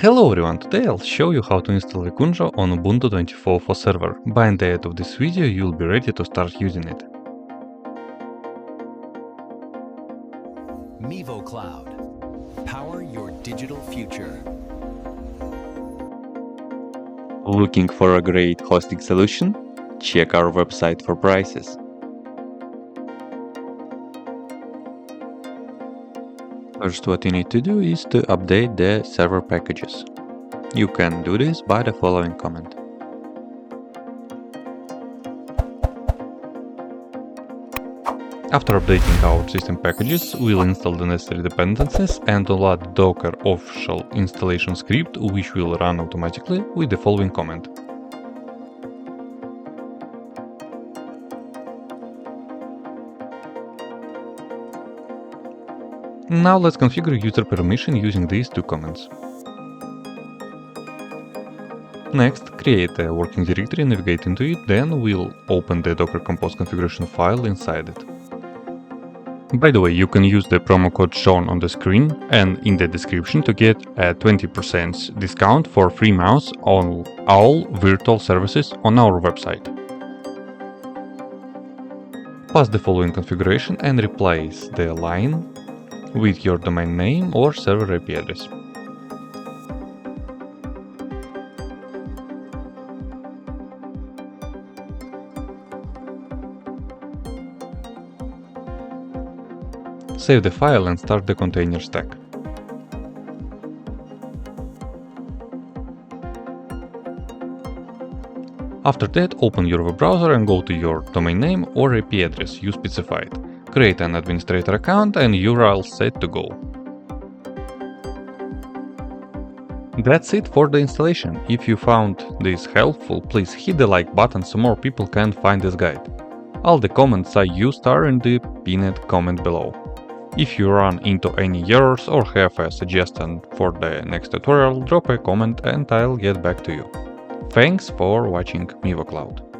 Hello everyone, today I'll show you how to install Vikunja on Ubuntu 24.04 server. By the end of this video you'll be ready to start using it. MivoCloud. Power your digital future. Looking for a great hosting solution? Check our website for prices. First, what you need to do is to update the server packages. You can do this by the following command. After updating our system packages, we'll install the necessary dependencies and load Docker official installation script, which will run automatically with the following command. Now let's configure user permission using these two commands. Next, create a working directory, navigate into it, then we'll open the docker-compose configuration file inside it. By the way, you can use the promo code shown on the screen and in the description to get a 20% discount for free mouse on all virtual services on our website. Pass the following configuration and replace the line with your domain name or server IP address. Save the file and start the container stack. After that, open your web browser and go to your domain name or IP address you specified. Create an administrator account and you're all set to go. That's it for the installation. If you found this helpful, please hit the like button so more people can find this guide. All the comments I used are in the pinned comment below. If you run into any errors or have a suggestion for the next tutorial, drop a comment and I'll get back to you. Thanks for watching MivoCloud.